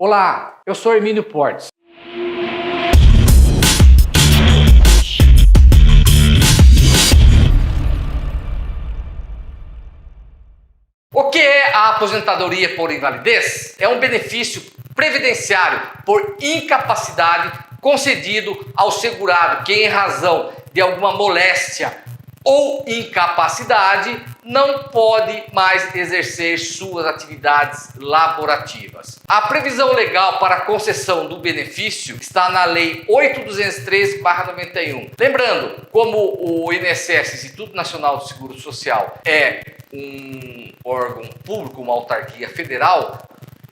Olá, eu sou Hermínio Portes. O que é a aposentadoria por invalidez? É um benefício previdenciário por incapacidade concedido ao segurado que, em razão de alguma moléstia ou incapacidade, não pode mais exercer suas atividades laborativas. A previsão legal para a concessão do benefício está na Lei 8.213/91. Lembrando, como o INSS, Instituto Nacional do Seguro Social, é um órgão público, uma autarquia federal,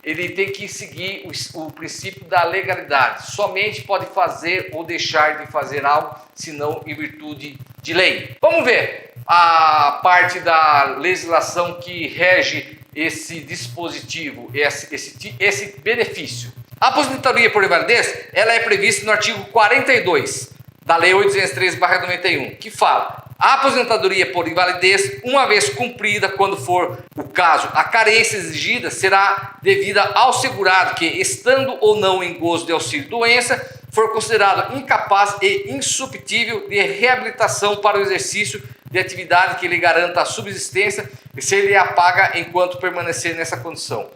ele tem que seguir o princípio da legalidade. Somente pode fazer ou deixar de fazer algo, senão em virtude de lei. Vamos ver a parte da legislação que rege esse dispositivo, esse benefício. A aposentadoria por invalidez, ela é prevista no artigo 42 da Lei 8.213/91, que fala: a aposentadoria por invalidez, uma vez cumprida, quando for o caso, a carência exigida será devida ao segurado que, estando ou não em gozo de auxílio-doença, for considerado incapaz e insubtível de reabilitação para o exercício de atividade que lhe garanta a subsistência e se ele a paga enquanto permanecer nessa condição.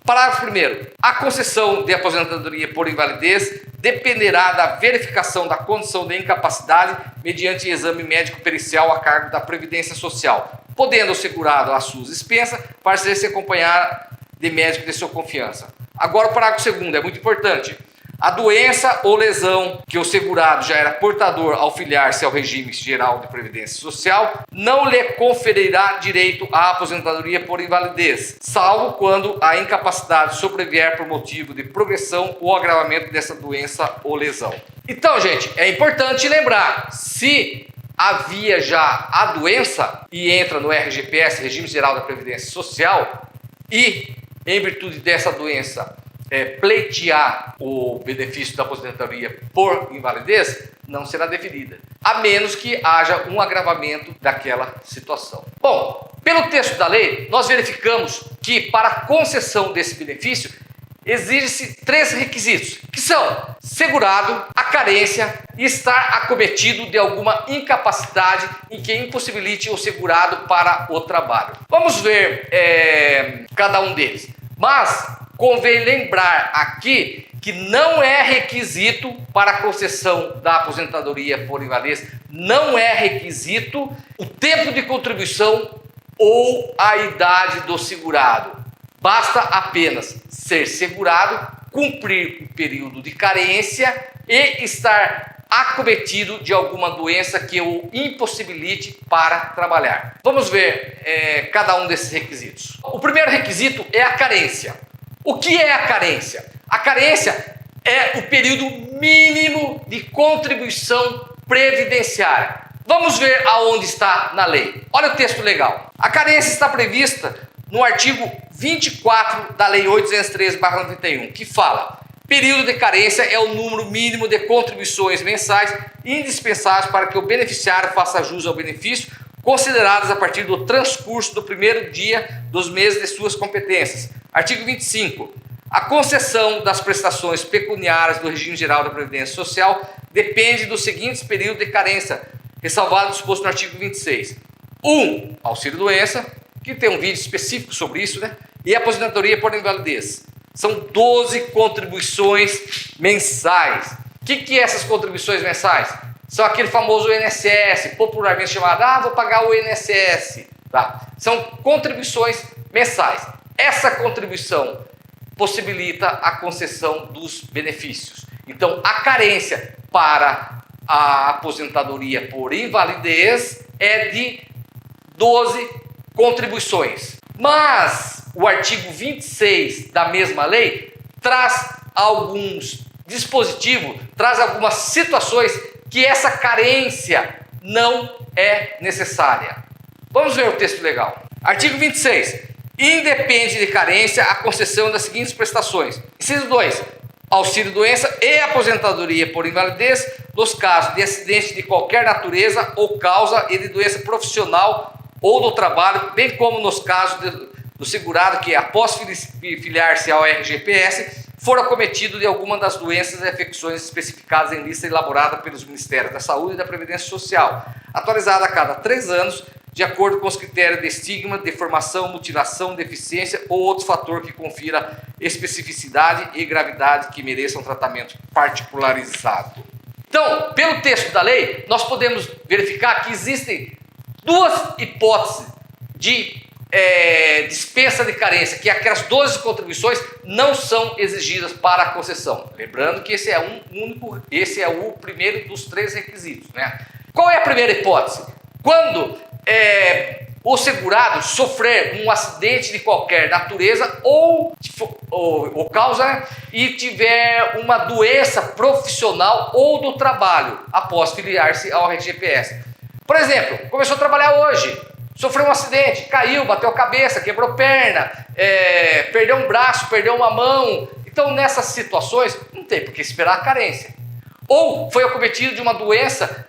Parágrafo 1º. A concessão de aposentadoria por invalidez dependerá da verificação da condição de incapacidade mediante exame médico pericial a cargo da Previdência Social, podendo o segurado, às suas expensas, fazer-se acompanhar de médico de sua confiança. Agora o parágrafo 2º é muito importante. A doença ou lesão que o segurado já era portador ao filiar-se ao regime geral de previdência social não lhe conferirá direito à aposentadoria por invalidez, salvo quando a incapacidade sobrevier por motivo de progressão ou agravamento dessa doença ou lesão. Então, gente, é importante lembrar, se havia já a doença e entra no RGPS, Regime Geral da Previdência Social, e em virtude dessa doença pleitear o benefício da aposentadoria por invalidez, não será deferida, a menos que haja um agravamento daquela situação. Bom, pelo texto da lei, nós verificamos que para a concessão desse benefício exige-se 3 requisitos, que são segurado, a carência e estar acometido de alguma incapacidade em que impossibilite o segurado para o trabalho. Vamos ver cada um deles, mas convém lembrar aqui que não é requisito para a concessão da aposentadoria por invalidez, não é requisito o tempo de contribuição ou a idade do segurado. Basta apenas ser segurado, cumprir o período de carência e estar acometido de alguma doença que o impossibilite para trabalhar. Vamos ver cada um desses requisitos. O primeiro requisito é a carência. O que é a carência? A carência é o período mínimo de contribuição previdenciária. Vamos ver aonde está na lei. Olha o texto legal. A carência está prevista no artigo 24 da Lei 8.213/91, que fala: período de carência é o número mínimo de contribuições mensais indispensáveis para que o beneficiário faça jus ao benefício, consideradas a partir do transcurso do primeiro dia dos meses de suas competências. Artigo 25. A concessão das prestações pecuniárias do regime geral da Previdência Social depende dos seguintes períodos de carência, ressalvado o disposto no artigo 26. 1. Auxílio-doença, que tem um vídeo específico sobre isso, né? E aposentadoria por invalidez. São 12 contribuições mensais. O que é essas contribuições mensais? São aquele famoso INSS, popularmente chamado, vou pagar o INSS. Tá? São contribuições mensais. Essa contribuição possibilita a concessão dos benefícios. Então, a carência para a aposentadoria por invalidez é de 12 contribuições. Mas o artigo 26 da mesma lei traz alguns dispositivos, traz algumas situações que essa carência não é necessária. Vamos ver o texto legal. Artigo 26. Independe de carência a concessão das seguintes prestações. Inciso 2. Auxílio-doença e aposentadoria por invalidez nos casos de acidente de qualquer natureza ou causa e de doença profissional ou do trabalho, bem como nos casos do segurado que, após filiar-se ao RGPS, for acometido de alguma das doenças e afecções especificadas em lista elaborada pelos Ministérios da Saúde e da Previdência Social, atualizada a cada 3 anos, de acordo com os critérios de estigma, deformação, mutilação, deficiência ou outro fator que confira especificidade e gravidade que mereçam um tratamento particularizado. Então, pelo texto da lei, nós podemos verificar que existem 2 hipóteses de dispensa de carência, que aquelas 12 contribuições não são exigidas para a concessão. Lembrando que esse é o primeiro dos 3 requisitos, né? Qual é a primeira hipótese? Quando o segurado sofrer um acidente de qualquer natureza ou causa, né, e tiver uma doença profissional ou do trabalho após filiar-se ao RGPS. Por exemplo, começou a trabalhar hoje, sofreu um acidente, caiu, bateu a cabeça, quebrou perna, perdeu um braço, perdeu uma mão. Então, nessas situações, não tem por que esperar a carência. Ou foi acometido de uma doença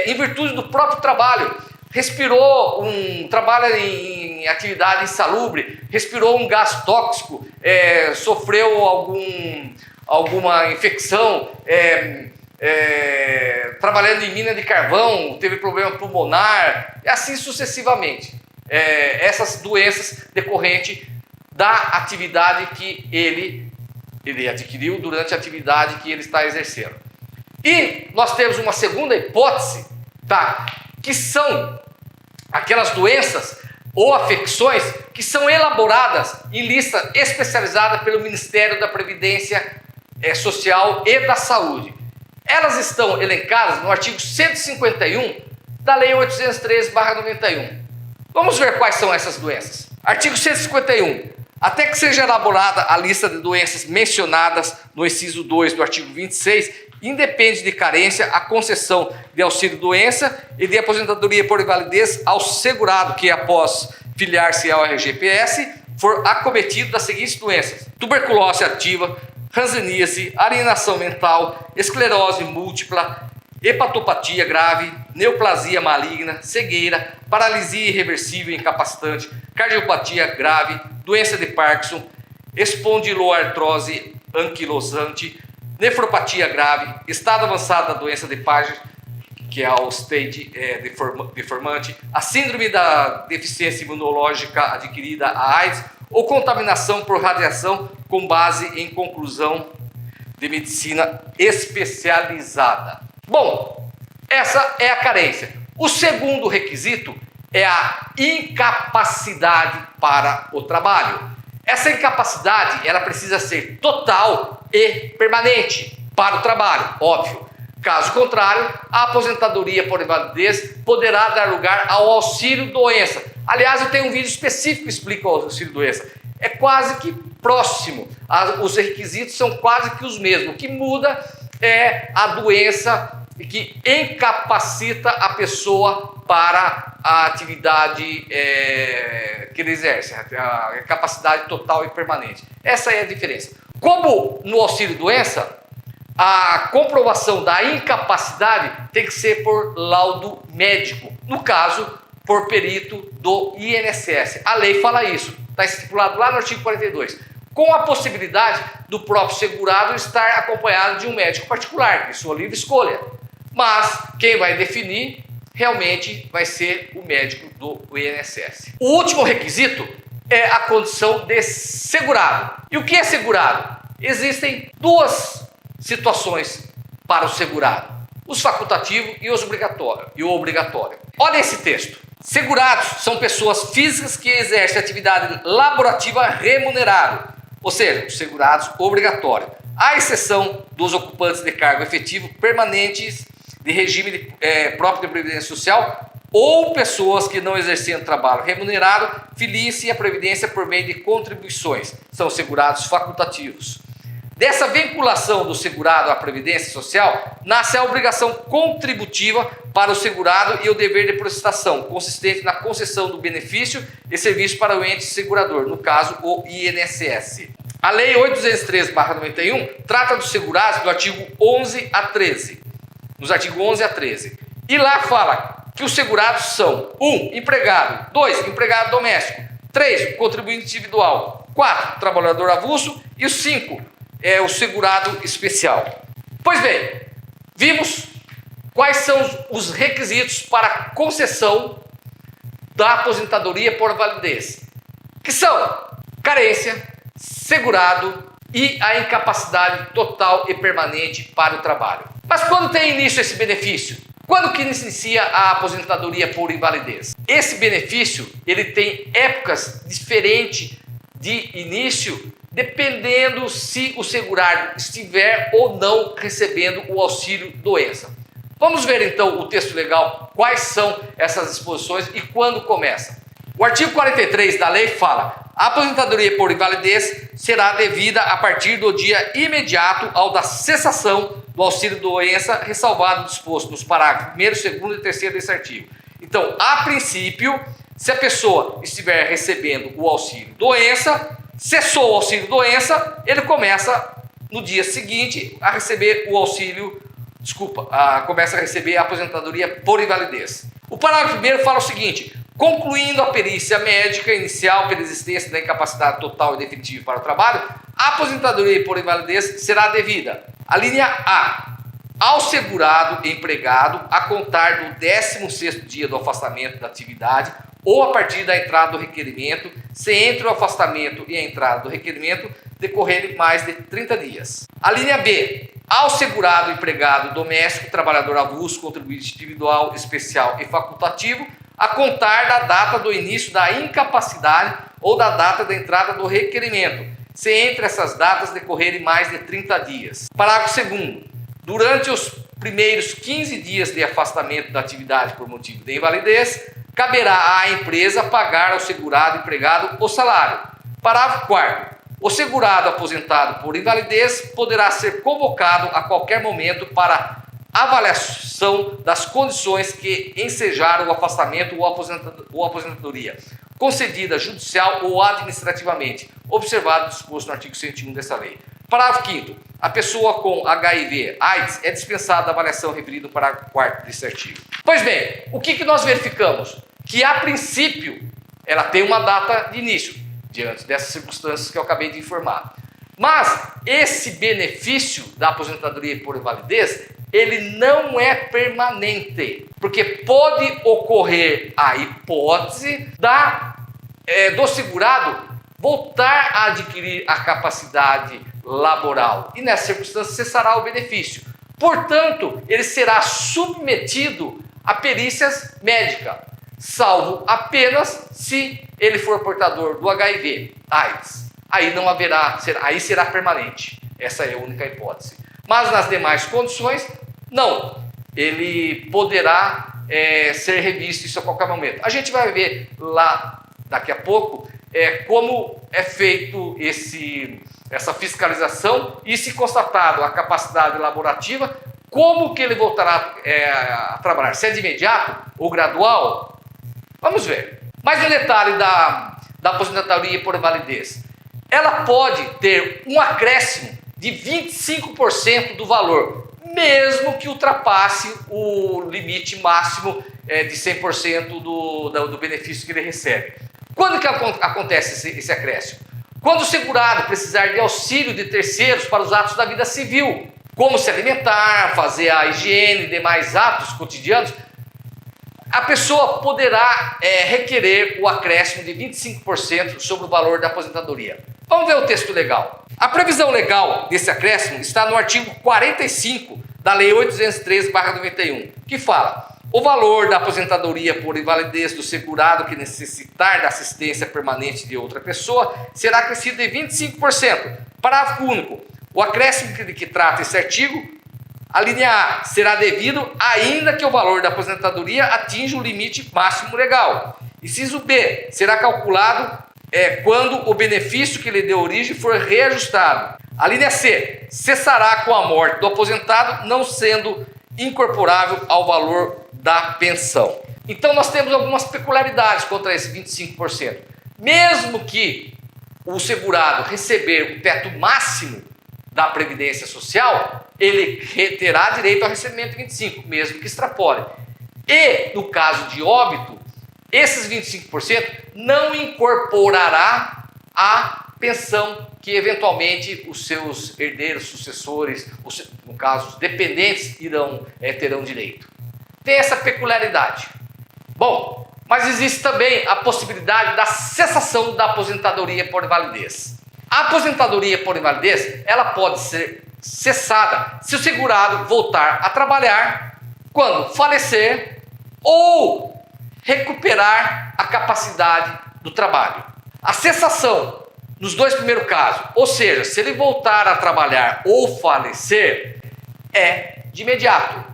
em virtude do próprio trabalho. Respirou trabalha em atividade insalubre, respirou um gás tóxico, sofreu alguma infecção, trabalhando em mina de carvão, teve problema pulmonar, e assim sucessivamente. Essas doenças decorrentes da atividade que ele adquiriu durante a atividade que ele está exercendo. E nós temos uma segunda hipótese, tá? Que são aquelas doenças ou afecções que são elaboradas em lista especializada pelo Ministério da Previdência Social e da Saúde. Elas estão elencadas no artigo 151 da Lei 813/91. Vamos ver quais são essas doenças. Artigo 151. Até que seja elaborada a lista de doenças mencionadas no inciso 2 do artigo 26, independe de carência a concessão de auxílio-doença e de aposentadoria por invalidez ao segurado que, após filiar-se ao RGPS, for acometido das seguintes doenças: tuberculose ativa, hanseníase, alienação mental, esclerose múltipla, hepatopatia grave, neoplasia maligna, cegueira, paralisia irreversível incapacitante, cardiopatia grave, doença de Parkinson, espondiloartrose anquilosante, nefropatia grave, estado avançado da doença de Paget, que é o stage deformante, a síndrome da deficiência imunológica adquirida, a AIDS, ou contaminação por radiação com base em conclusão de medicina especializada. Bom, essa é a carência. O segundo requisito é a incapacidade para o trabalho. Essa incapacidade, ela precisa ser total e permanente para o trabalho, óbvio. Caso contrário, a aposentadoria por invalidez poderá dar lugar ao auxílio-doença. Aliás, eu tenho um vídeo específico que explica o auxílio-doença. É quase que próximo, os requisitos são quase que os mesmos. O que muda é a doença que incapacita a pessoa para a atividade que ele exerce, a capacidade total e permanente. Essa é a diferença. Como no auxílio-doença, a comprovação da incapacidade tem que ser por laudo médico, no caso, por perito do INSS. A lei fala isso, está estipulado lá no artigo 42, com a possibilidade do próprio segurado estar acompanhado de um médico particular, de sua livre escolha. Mas quem vai definir realmente vai ser o médico do INSS. O último requisito é a condição de segurado. E o que é segurado? Existem 2 situações para o segurado: os facultativos e o obrigatório. Olha esse texto. Segurados são pessoas físicas que exercem atividade laborativa remunerada, ou seja, os segurados obrigatórios, à exceção dos ocupantes de cargo efetivo permanentes de regime próprio de previdência social ou pessoas que não exerciam trabalho remunerado, filiem-se à previdência por meio de contribuições, são segurados facultativos. Dessa vinculação do segurado à previdência social, nasce a obrigação contributiva para o segurado e o dever de prestação, consistente na concessão do benefício e serviço para o ente segurador, no caso, o INSS. A Lei 813/91 trata dos segurados do artigo 11 a 13. Nos artigos 11 a 13. E lá fala que os segurados são: 1. Empregado. 2. Empregado doméstico. 3. Contribuinte individual. 4, trabalhador avulso. E o 5 é o segurado especial. Pois bem, vimos quais são os requisitos para concessão da aposentadoria por validez, que são carência, segurado e a incapacidade total e permanente para o trabalho. Mas quando tem início esse benefício? Quando que inicia a aposentadoria por invalidez? Esse benefício ele tem épocas diferentes de início, dependendo se o segurado estiver ou não recebendo o auxílio doença. Vamos ver então o texto legal, quais são essas disposições e quando começa. O artigo 43 da lei fala: a aposentadoria por invalidez será devida a partir do dia imediato ao da cessação do auxílio doença, ressalvado o disposto nos parágrafos 1º, 2º e 3º desse artigo. Então, a princípio, se a pessoa estiver recebendo o auxílio doença, cessou o auxílio doença, ele começa no dia seguinte a receber o auxílio, começa a receber a aposentadoria por invalidez. O parágrafo 1º fala o seguinte: concluindo a perícia médica inicial pela existência da incapacidade total e definitiva para o trabalho, a aposentadoria por invalidez será devida. A linha A: ao segurado empregado a contar do 16º dia do afastamento da atividade ou a partir da entrada do requerimento, se entre o afastamento e a entrada do requerimento decorrerem mais de 30 dias. A linha B: ao segurado empregado doméstico, trabalhador avulso, contribuinte individual, especial e facultativo, a contar da data do início da incapacidade ou da data da entrada do requerimento, se entre essas datas decorrerem mais de 30 dias. Parágrafo 2º. Durante os primeiros 15 dias de afastamento da atividade por motivo de invalidez, caberá à empresa pagar ao segurado empregado o salário. Parágrafo 4º. O segurado aposentado por invalidez poderá ser convocado a qualquer momento para avaliação das condições que ensejaram o afastamento ou aposentadoria, concedida judicial ou administrativamente, observado o disposto no artigo 101 dessa lei. Parágrafo 5º. A pessoa com HIV/AIDS é dispensada da avaliação referida no parágrafo 4º desse artigo. Pois bem, o que nós verificamos? Que a princípio ela tem uma data de início, diante dessas circunstâncias que eu acabei de informar. Mas esse benefício da aposentadoria por invalidez, ele não é permanente, porque pode ocorrer a hipótese do segurado voltar a adquirir a capacidade laboral e nessa circunstância cessará o benefício. Portanto, ele será submetido a perícias médicas, salvo apenas se ele for portador do HIV/AIDS. Aí não haverá, aí será permanente. Essa é a única hipótese. Mas nas demais condições, não. Ele poderá ser revisto isso a qualquer momento. A gente vai ver lá daqui a pouco como é feito essa fiscalização e, se constatado a capacidade laborativa, como que ele voltará a trabalhar. Se é de imediato ou gradual? Vamos ver. Mais um detalhe da aposentadoria por invalidez. Ela pode ter um acréscimo de 25% do valor, mesmo que ultrapasse o limite máximo de 100% do benefício que ele recebe. Quando que acontece esse acréscimo? Quando o segurado precisar de auxílio de terceiros para os atos da vida civil, como se alimentar, fazer a higiene e demais atos cotidianos, a pessoa poderá requerer o acréscimo de 25% sobre o valor da aposentadoria. Vamos ver o texto legal. A previsão legal desse acréscimo está no artigo 45 da Lei 803/91, que fala: o valor da aposentadoria por invalidez do segurado que necessitar da assistência permanente de outra pessoa será acrescido de 25%. Parágrafo único. O acréscimo de que trata esse artigo, a linha A, será devido ainda que o valor da aposentadoria atinja o limite máximo legal. Inciso B, será calculado quando o benefício que lhe deu origem for reajustado. A linha C, cessará com a morte do aposentado, não sendo incorporável ao valor da pensão. Então nós temos algumas peculiaridades quanto a esse 25%. Mesmo que o segurado receber o teto máximo da Previdência Social, ele terá direito ao recebimento de 25%, mesmo que extrapole. E, no caso de óbito, esses 25% não incorporará a pensão que eventualmente os seus herdeiros, sucessores, no caso os dependentes, terão direito. Tem essa peculiaridade. Bom, mas existe também a possibilidade da cessação da aposentadoria por invalidez. A aposentadoria por invalidez, ela pode ser cessada se o segurado voltar a trabalhar quando falecer ou recuperar a capacidade do trabalho. A cessação nos dois primeiros casos, ou seja, se ele voltar a trabalhar ou falecer, é de imediato.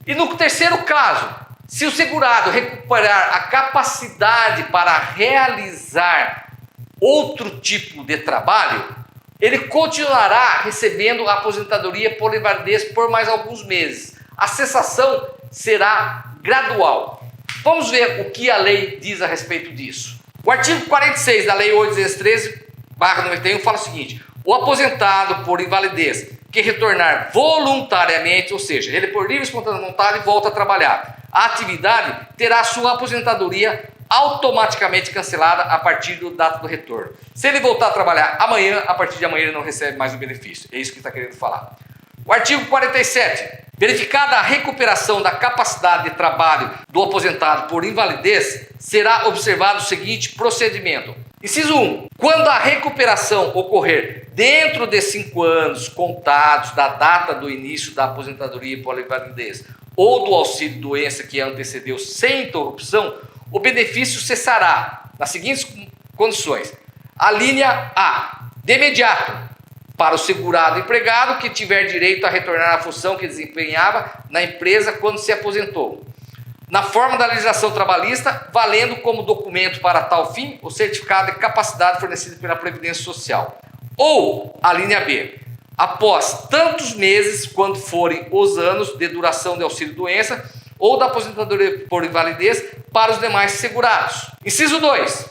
E no terceiro caso, se o segurado recuperar a capacidade para realizar outro tipo de trabalho, ele continuará recebendo a aposentadoria por invalidez por mais alguns meses. A cessação será gradual. Vamos ver o que a lei diz a respeito disso. O artigo 46 da Lei 8.213/91 fala o seguinte: o aposentado por invalidez que retornar voluntariamente, ou seja, ele por livre e espontânea vontade volta a trabalhar, a atividade terá sua aposentadoria automaticamente cancelada a partir da data do retorno. Se ele voltar a trabalhar amanhã, a partir de amanhã ele não recebe mais o benefício. É isso que está querendo falar. O artigo 47. Verificada a recuperação da capacidade de trabalho do aposentado por invalidez, será observado o seguinte procedimento. Inciso 1. Quando a recuperação ocorrer dentro de 5 anos contados da data do início da aposentadoria por invalidez ou do auxílio-doença que antecedeu sem interrupção, o benefício cessará nas seguintes condições. A linha A. De imediato, para o segurado empregado que tiver direito a retornar à função que desempenhava na empresa quando se aposentou, na forma da legislação trabalhista, valendo como documento para tal fim o certificado de capacidade fornecido pela Previdência Social. Ou a linha B, após tantos meses, quando forem os anos de duração de auxílio-doença ou da aposentadoria por invalidez para os demais segurados. Inciso 2.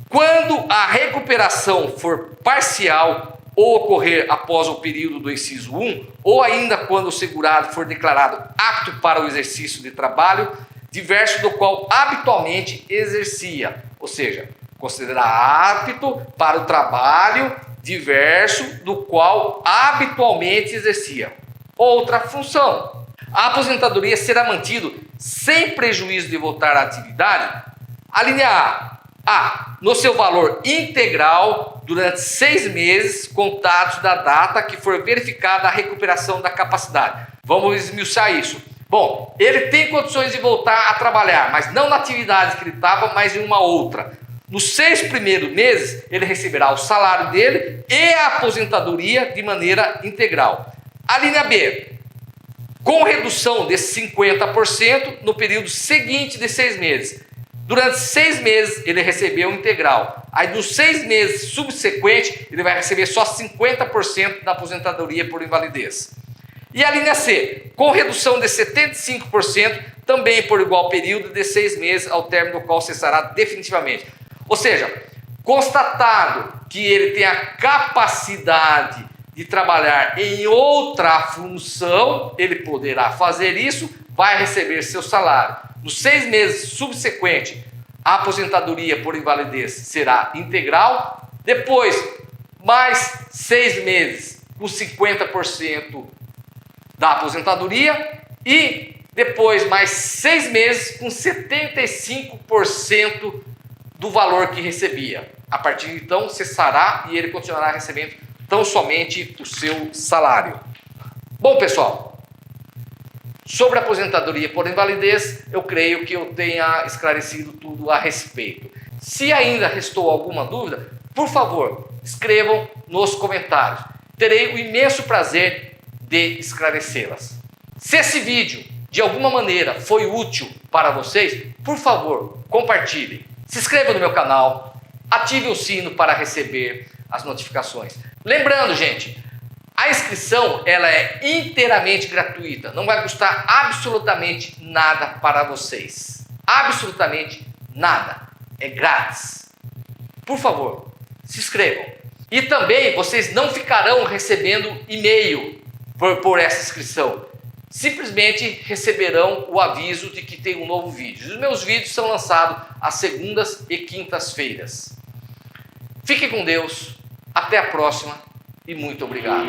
Quando a recuperação for parcial ou ocorrer após o período do inciso 1, ou ainda quando o segurado for declarado apto para o exercício de trabalho diverso do qual habitualmente exercia, ou seja, considerar apto para o trabalho diverso do qual habitualmente exercia outra função. A aposentadoria será mantida sem prejuízo de voltar à atividade. A linha A, no seu valor integral durante 6 meses contados da data que for verificada a recuperação da capacidade. Vamos esmiuçar isso. Bom, ele tem condições de voltar a trabalhar, mas não na atividade que ele estava, mas em uma outra. Nos 6 primeiros meses, ele receberá o salário dele e a aposentadoria de maneira integral. A linha B, com redução de 50% no período seguinte de 6 meses. Durante 6 meses ele recebeu integral. Aí nos 6 meses subsequentes ele vai receber só 50% da aposentadoria por invalidez. E a linha C, com redução de 75%, também por igual período de 6 meses, ao término do qual cessará definitivamente. Ou seja, constatado que ele tem a capacidade de trabalhar em outra função, ele poderá fazer isso, vai receber seu salário. Nos 6 meses subsequentes, a aposentadoria por invalidez será integral. Depois, mais 6 meses com 50% da aposentadoria. E depois, mais 6 meses com 75% do valor que recebia. A partir de então, cessará e ele continuará recebendo tão somente o seu salário. Bom, pessoal, sobre a aposentadoria por invalidez, eu creio que eu tenha esclarecido tudo a respeito. Se ainda restou alguma dúvida, por favor, escrevam nos comentários. Terei o imenso prazer de esclarecê-las. Se esse vídeo, de alguma maneira, foi útil para vocês, por favor, compartilhem. Se inscreva no meu canal, ative o sino para receber as notificações. Lembrando, gente, a inscrição ela é inteiramente gratuita, não vai custar absolutamente nada para vocês. Absolutamente nada, é grátis. Por favor, se inscrevam. E também vocês não ficarão recebendo e-mail por essa inscrição. Simplesmente receberão o aviso de que tem um novo vídeo. Os meus vídeos são lançados às segundas e quintas-feiras. Fique com Deus, até a próxima e muito obrigado.